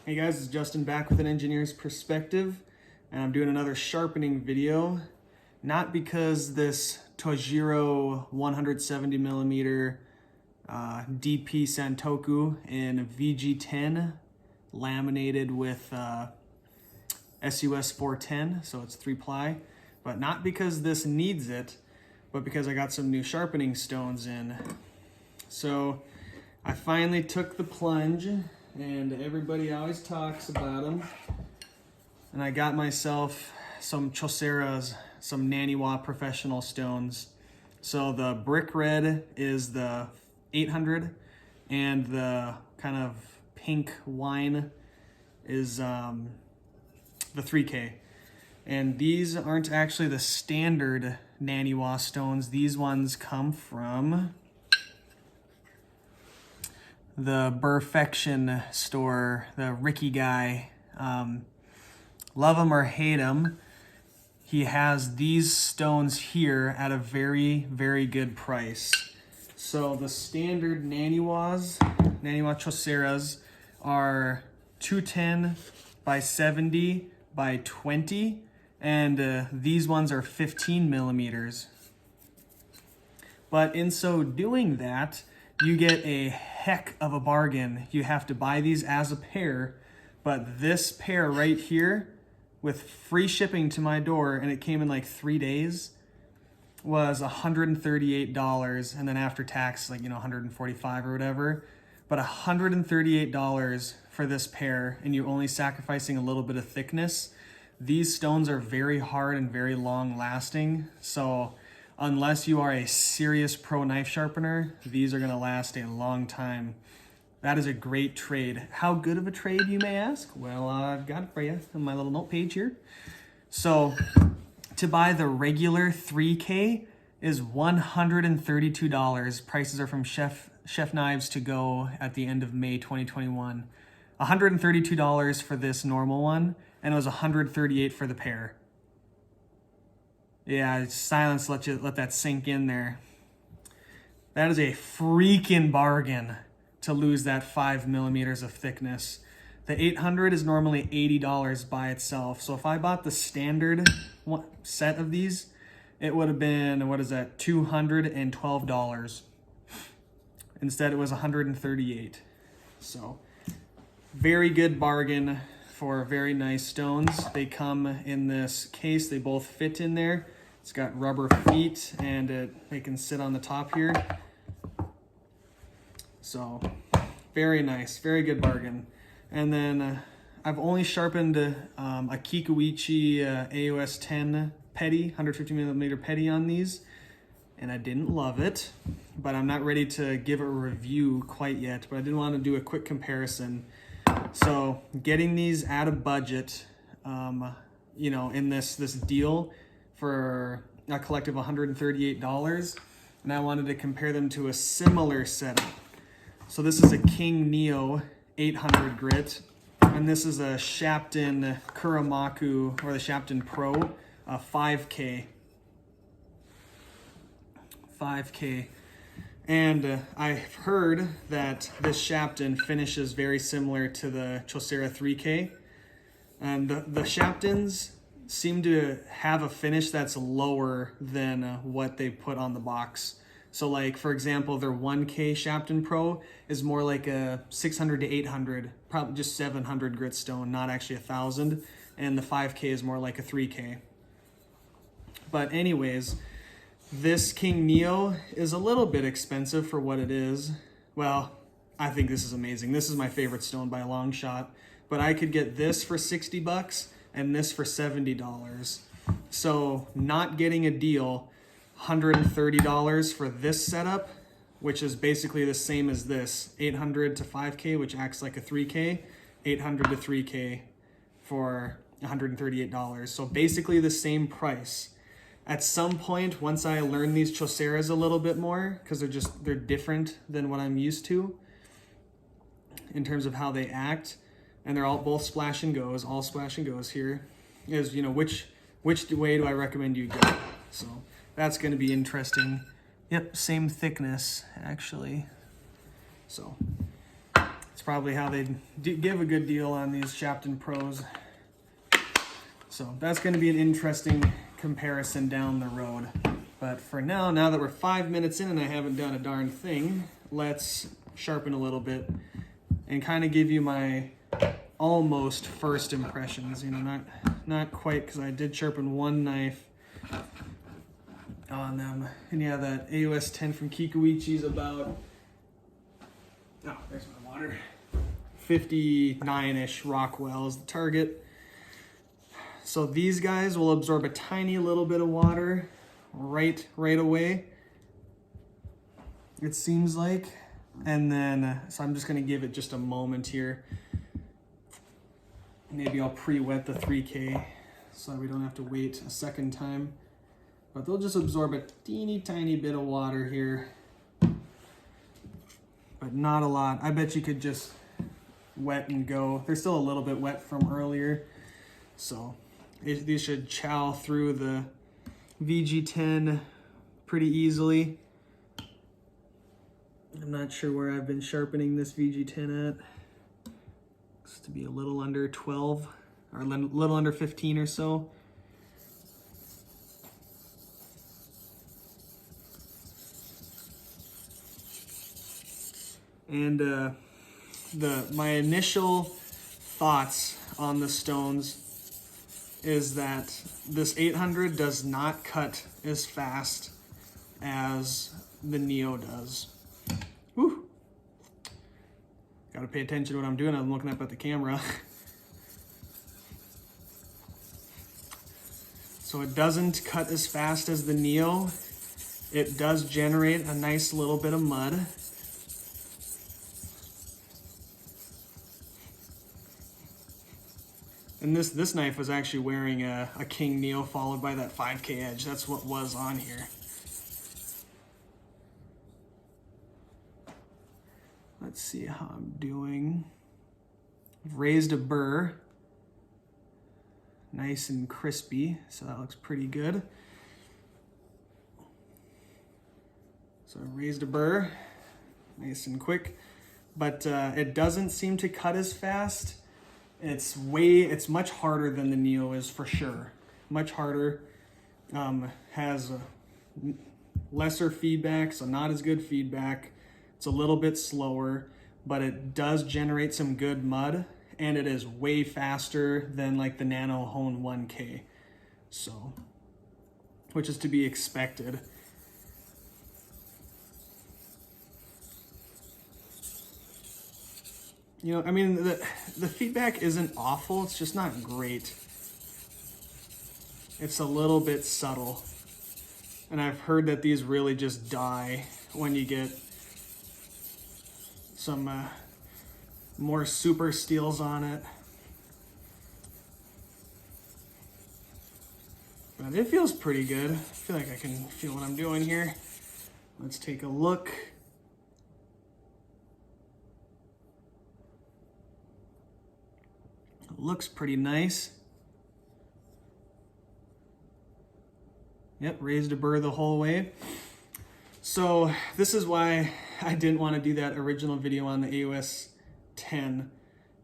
Hey guys, it's Justin back with an engineer's perspective, and I'm doing another sharpening video. Not because this Tojiro 170 millimeter DP Santoku in VG-10 laminated with SUS 410, so it's 3-ply, but not because this needs it, but because I got some new sharpening stones in. So I finally took the plunge, and everybody always talks about them. And I got myself some choseras, some Naniwa professional stones. So the brick red is the 800, and the kind of pink wine is the 3K. And these aren't actually the standard Naniwa stones. These ones come from the Burrfection store, the Ricky guy. Love him or hate him, he has these stones here at a very, very good price. So the standard Naniwa choseras are 210 by 70 by 20, and these ones are 15 millimeters. But in so doing that, you get a heck of a bargain. You have to buy these as a pair, but this pair right here with free shipping to my door, and it came in like 3 days, was $138, and then after tax, like, $145 or whatever. But $138 for this pair, and you're only sacrificing a little bit of thickness. These stones are very hard and very long lasting, so unless you are a serious pro knife sharpener, these are gonna last a long time. That is a great trade. How good of a trade, you may ask? Well, I've got it for you on my little note page here. So to buy the regular 3K is $132. Prices are from Chef Knives to go at the end of May 2021. $132 for this normal one, and it was $138 for the pair. Yeah, silence, let that sink in there. That is a freaking bargain to lose that 5 millimeters of thickness. The 800 is normally $80 by itself. So if I bought the standard set of these, it would have been, what is that, $212. Instead, it was $138. So very good bargain for very nice stones. They come in this case. They both fit in there. It's got rubber feet, and they can sit on the top here. So very nice, very good bargain. And then I've only sharpened a Kikuichi AOS 10 petty, 150 millimeter petty on these, and I didn't love it, but I'm not ready to give a review quite yet, but I did want to do a quick comparison. So getting these at a budget, in this deal for a collective $138, and I wanted to compare them to a similar setup. So this is a King Neo 800 grit, and this is a Shapton Kuramaku, or the Shapton Pro 5K. And I've heard that this Shapton finishes very similar to the Chosera 3K, and the Shaptons seem to have a finish that's lower than what they put on the box. So like, for example, their 1K Shapton Pro is more like a 600 to 800, probably just 700 grit stone, not actually 1,000. And the 5K is more like a 3K. But anyways, this King Neo is a little bit expensive for what it is. Well, I think this is amazing. This is my favorite stone by a long shot. But I could get this for $60 and this for $70. So not getting a deal, $130 for this setup, which is basically the same as this, 800 to 5K, which acts like a 3K, 800 to 3K for $138. So basically the same price. At some point, once I learn these choseras a little bit more, because they're different than what I'm used to in terms of how they act, and they're both splash and goes, all splash and goes here, is, which way do I recommend you go? So that's going to be interesting. Yep, same thickness, actually. So it's probably how they give a good deal on these Shapton Pros. So that's going to be an interesting comparison down the road. But for now that we're 5 minutes in and I haven't done a darn thing, let's sharpen a little bit and kind of give you my almost first impressions. You know, not quite, because I did sharpen one knife on them. And yeah, that AOS 10 from Kikuichi's about, oh, there's my water, 59-ish Rockwell is the target. So these guys will absorb a tiny little bit of water right away, it seems like. And then, so I'm just gonna give it just a moment here. Maybe I'll pre-wet the 3K so that we don't have to wait a second time. But they'll just absorb a teeny tiny bit of water here, but not a lot. I bet you could just wet and go. They're still a little bit wet from earlier, so these should chow through the VG-10 pretty easily. I'm not sure where I've been sharpening this VG-10 at. Looks to be a little under 12 or a little under 15 or so. And my initial thoughts on the stones is that this 800 does not cut as fast as the Neo does. Whew. Gotta pay attention to what I'm doing. I'm looking up at the camera. So it doesn't cut as fast as the Neo. It does generate a nice little bit of mud. And this knife was actually wearing a King Neo followed by that 5K edge. That's what was on here. Let's see how I'm doing. I've raised a burr. Nice and crispy, so that looks pretty good. So I raised a burr, nice and quick, but it doesn't seem to cut as fast. It's much harder than the Neo is for sure. Much harder, has lesser feedback, so not as good feedback. It's a little bit slower, but it does generate some good mud, and it is way faster than like the Nanohone 1K. So, which is to be expected. You know, I mean, the feedback isn't awful, it's just not great. It's a little bit subtle. And I've heard that these really just die when you get some more super steels on it. But it feels pretty good. I feel like I can feel what I'm doing here. Let's take a look. Looks pretty nice. Yep, raised a burr the whole way. So this is why I didn't want to do that original video on the AOS 10,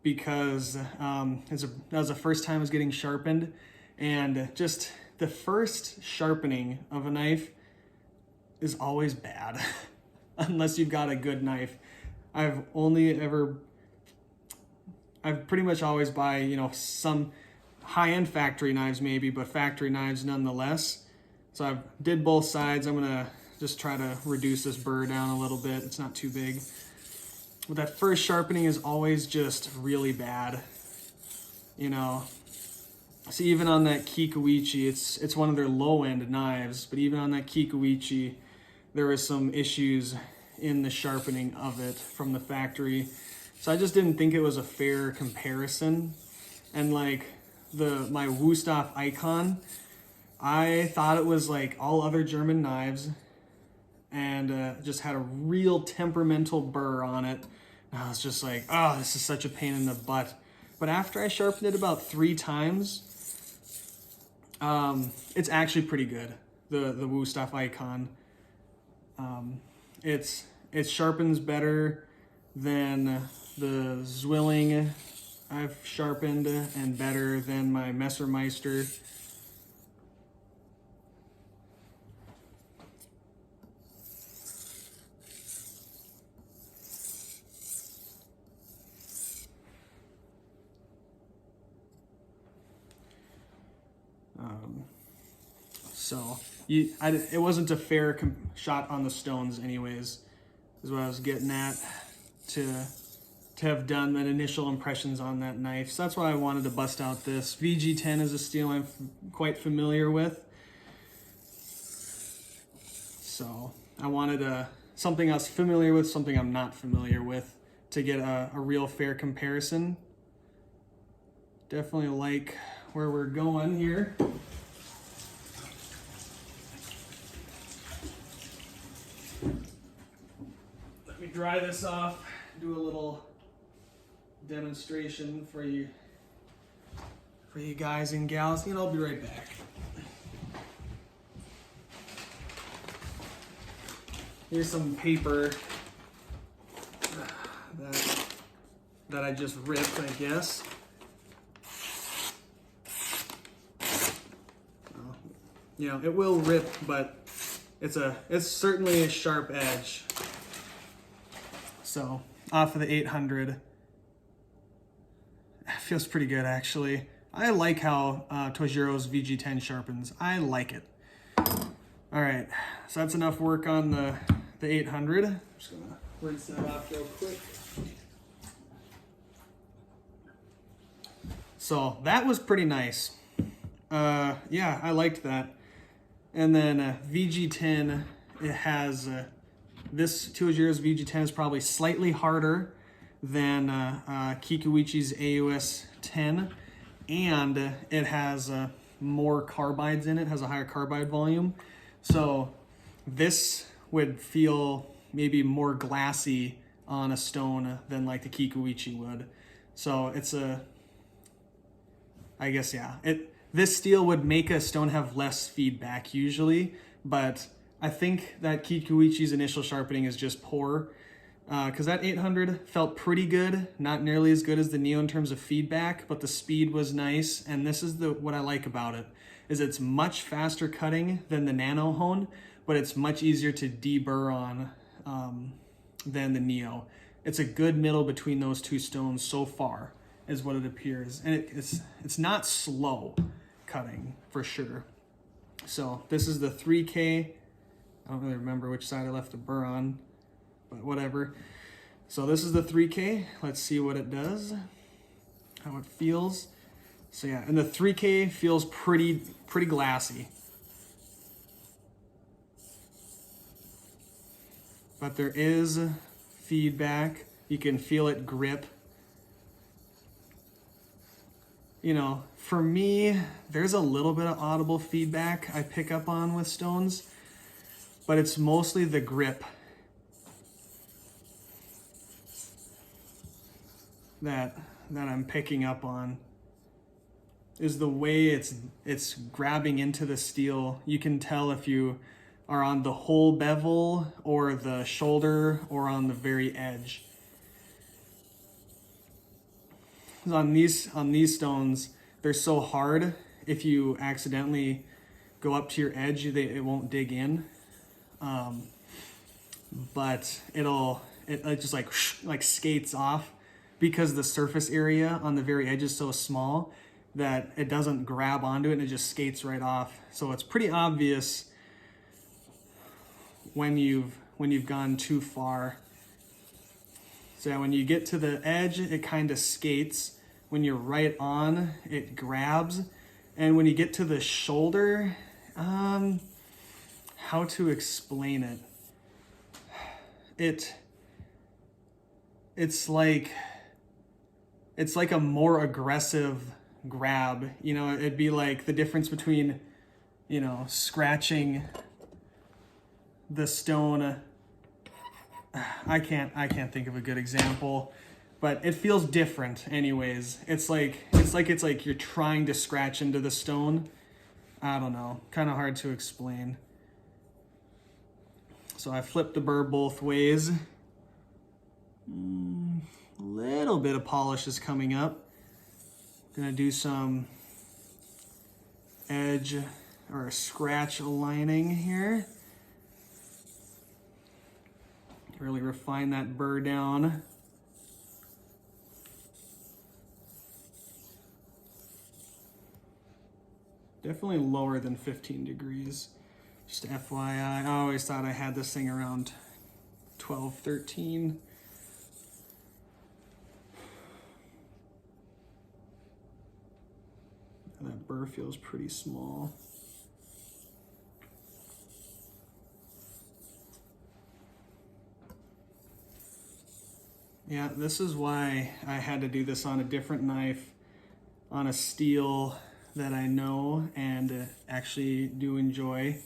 because that was the first time I was getting sharpened, and just the first sharpening of a knife is always bad unless you've got a good knife. I've pretty much always buy, you know, some high-end factory knives maybe, but factory knives nonetheless. So I did both sides. I'm gonna just try to reduce this burr down a little bit. It's not too big. But that first sharpening is always just really bad, you know. So even on that Kikuichi, it's one of their low-end knives, but even on that Kikuichi, there was some issues in the sharpening of it from the factory. So I just didn't think it was a fair comparison. And like my Wüsthof Icon, I thought it was like all other German knives, and just had a real temperamental burr on it. And I was just like, oh, this is such a pain in the butt. But after I sharpened it about 3 times, it's actually pretty good. The Wüsthof Icon. It sharpens better than the Zwilling I've sharpened and better than my Messermeister. So it wasn't a fair shot on the stones anyways, is what I was getting at, to have done that initial impressions on that knife. So that's why I wanted to bust out this. VG-10 is a steel I'm quite familiar with. So I wanted something I was familiar with, something I'm not familiar with, to get a real fair comparison. Definitely like where we're going here. Let me dry this off, do a little demonstration for you guys and gals, and I'll be right back. Here's some paper that I just ripped, I guess. You know, it will rip, but it's certainly a sharp edge. So off of the 800, it feels pretty good actually. I like how Tojiro's VG-10 sharpens. I like it. All right, so that's enough work on the 800. I'm just gonna rinse that off real quick. So that was pretty nice. Yeah, I liked that. And then VG-10, it has, this Tojiro's VG-10 is probably slightly harder than Kikuichi's AUS 10, and it has more carbides in it, has a higher carbide volume. So this would feel maybe more glassy on a stone than like the Kikuichi would. So it's I guess, yeah, this steel would make a stone have less feedback usually, but I think that Kikuichi's initial sharpening is just poor, because that 800 felt pretty good, not nearly as good as the Neo in terms of feedback, but the speed was nice, and this is what I like about it, is it's much faster cutting than the Nanohone, but it's much easier to deburr on than the Neo. It's a good middle between those two stones so far, is what it appears, and it's not slow cutting for sure. So this is the 3K. I don't really remember which side I left the burr on, but whatever. So this is the 3K. Let's see what it does, how it feels. So yeah, and the 3K feels pretty glassy. But there is feedback. You can feel it grip. You know, for me, there's a little bit of audible feedback I pick up on with stones, but it's mostly the grip that I'm picking up on, is the way it's grabbing into the steel. You can tell if you are on the whole bevel or the shoulder or on the very edge. On these stones, they're so hard, if you accidentally go up to your edge, it won't dig in. But it just like skates off, because the surface area on the very edge is so small that it doesn't grab onto it, and it just skates right off. So it's pretty obvious when you've gone too far. So when you get to the edge, it kind of skates. When you're right on, it grabs. And when you get to the shoulder, how to explain it? It's like a more aggressive grab. You know, it'd be like the difference between, you know, scratching the stone. I can't think of a good example, but it feels different anyways. It's like you're trying to scratch into the stone. I don't know, kind of hard to explain. So I flipped the burr both ways. little bit of polish is coming up. Gonna do some edge or scratch aligning here. Really refine that burr down. Definitely lower than 15 degrees. Just FYI, I always thought I had this thing around 12, 13. That burr feels pretty small. Yeah, this is why I had to do this on a different knife, on a steel that I know and actually do enjoy.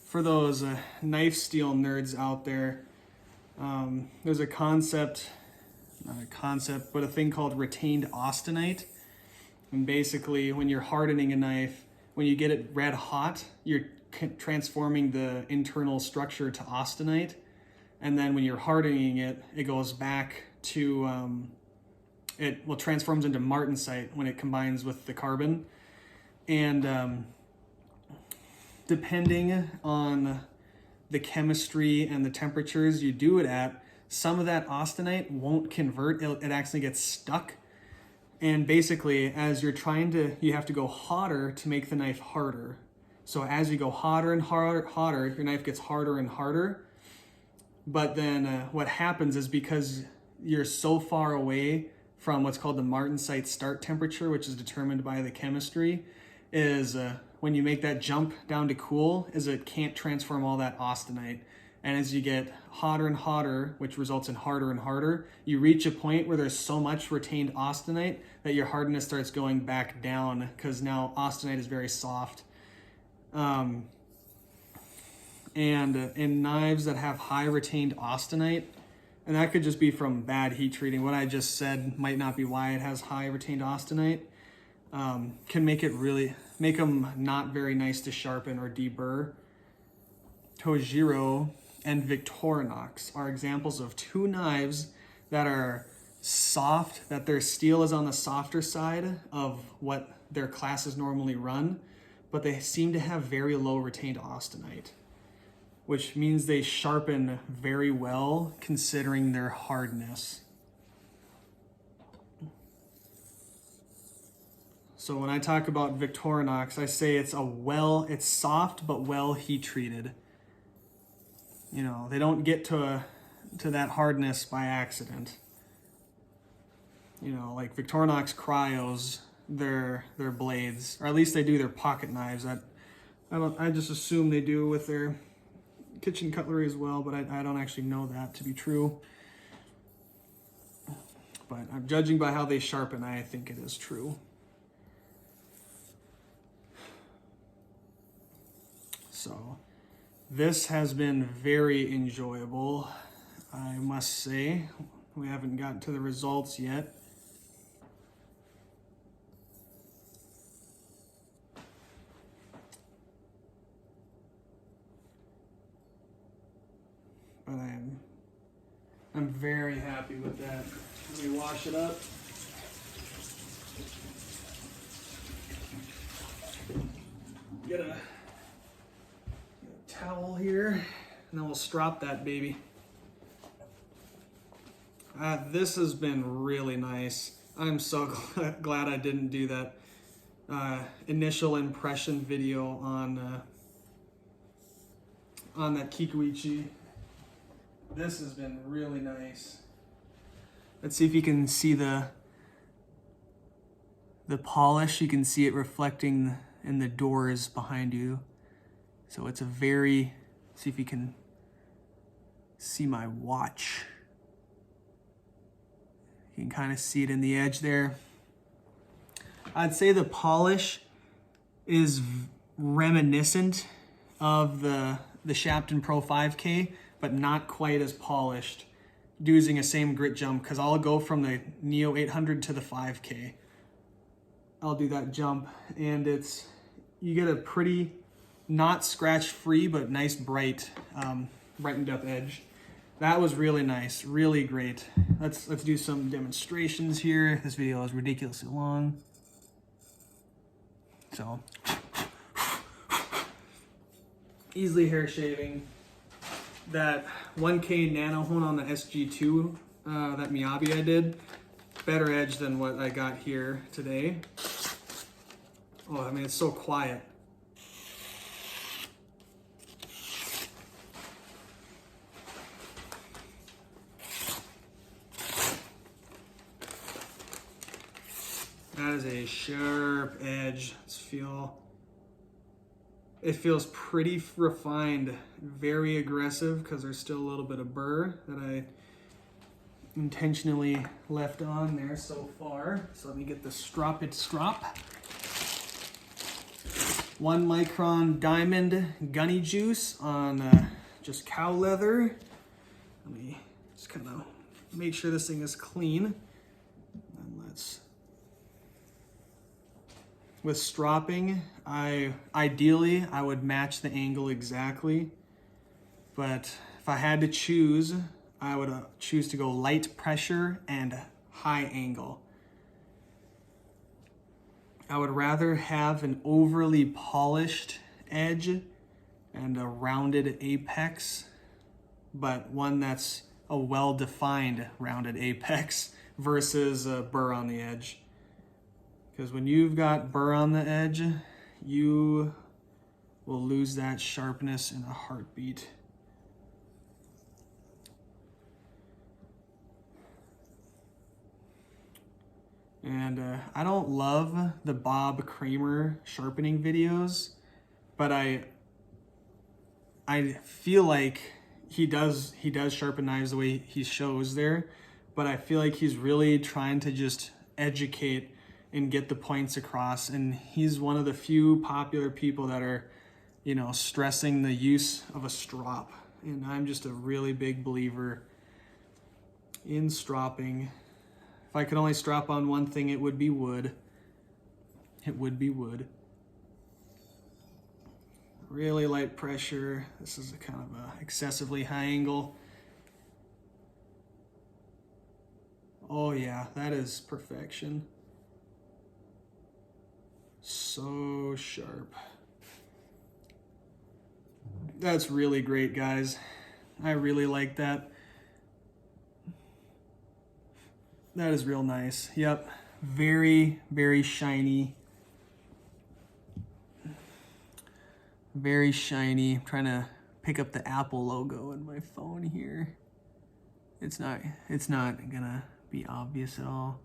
For those knife steel nerds out there, there's a concept, not a concept, but a thing called retained austenite. And basically, when you're hardening a knife, when you get it red hot, you're transforming the internal structure to austenite. And then when you're hardening it, it goes back to, transforms into martensite when it combines with the carbon. And depending on the chemistry and the temperatures you do it at, some of that austenite won't convert. It actually gets stuck. And basically, as you're you have to go hotter to make the knife harder. So as you go hotter and hotter, your knife gets harder and harder. But then what happens is, because you're so far away from what's called the martensite start temperature, which is determined by the chemistry, is when you make that jump down to cool, is it can't transform all that austenite. And as you get hotter and hotter, which results in harder and harder, you reach a point where there's so much retained austenite that your hardness starts going back down, because now austenite is very soft. And in knives that have high retained austenite, and that could just be from bad heat treating, what I just said might not be why it has high retained austenite, can make them not very nice to sharpen or deburr. Tojiro and Victorinox are examples of two knives that are soft, that their steel is on the softer side of what their classes normally run, but they seem to have very low retained austenite, which means they sharpen very well considering their hardness. So when I talk about Victorinox, I say it's soft but well heat treated. You know, they don't get to that hardness by accident. You know, like Victorinox cryos their blades, or at least they do their pocket knives. I just assume they do with their kitchen cutlery as well, but I don't actually know that to be true. But I'm judging by how they sharpen, I think it is true. So this has been very enjoyable, I must say. We haven't gotten to the results yet. But I'm very happy with that. Let me wash it up. Get a towel here, and then we'll strop that baby. This has been really nice. I'm so glad I didn't do that initial impression video on that Kikuichi. This has been really nice. Let's see if you can see the polish. You can see it reflecting in the doors behind you. So it's see if you can see my watch. You can kind of see it in the edge there. I'd say the polish is reminiscent of the Sharpening Pro 5K, but not quite as polished, using a same grit jump, because I'll go from the Neo 800 to the 5K. I'll do that jump, and you get a pretty, not scratch free, but nice bright brightened up edge. That was really nice, really great. Let's do some demonstrations here. This video is ridiculously long. So, easily hair shaving. That 1K Nanohone on the SG2, that Miyabi I did, better edge than what I got here today. Oh, I mean, it's so quiet. That is a sharp edge. It feels pretty refined, very aggressive because there's still a little bit of burr that I intentionally left on there so far. So let me get the strop. 1 micron diamond gunny juice on just cow leather. Let me just kind of make sure this thing is clean. And with stropping, ideally I would match the angle exactly, but if I had to choose, I would choose to go light pressure and high angle. I would rather have an overly polished edge and a rounded apex, but one that's a well-defined rounded apex versus a burr on the edge. Because when you've got burr on the edge, you will lose that sharpness in a heartbeat. And I don't love the Bob Kramer sharpening videos, but I feel like he does sharpen knives the way he shows there, but I feel like he's really trying to just educate and get the points across, and he's one of the few popular people that are, you know, stressing the use of a strop. And I'm just a really big believer in stropping. If I could only strop on one thing, it would be wood. It would be wood. Really light pressure. This is a kind of a excessively high angle. Oh yeah, that is perfection. So sharp. That's really great, guys. I really like that. That is real nice. Yep. Very, very shiny. Very shiny. I'm trying to pick up the Apple logo in my phone here. It's not gonna be obvious at all.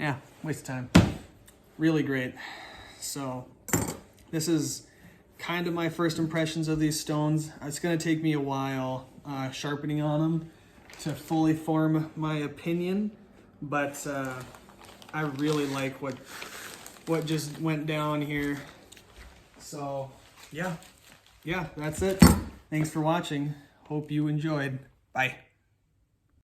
Yeah, waste of time. Really great. So this is kind of my first impressions of these stones. It's gonna take me a while sharpening on them to fully form my opinion, but I really like what just went down here. So yeah, that's it. Thanks for watching. Hope you enjoyed. Bye.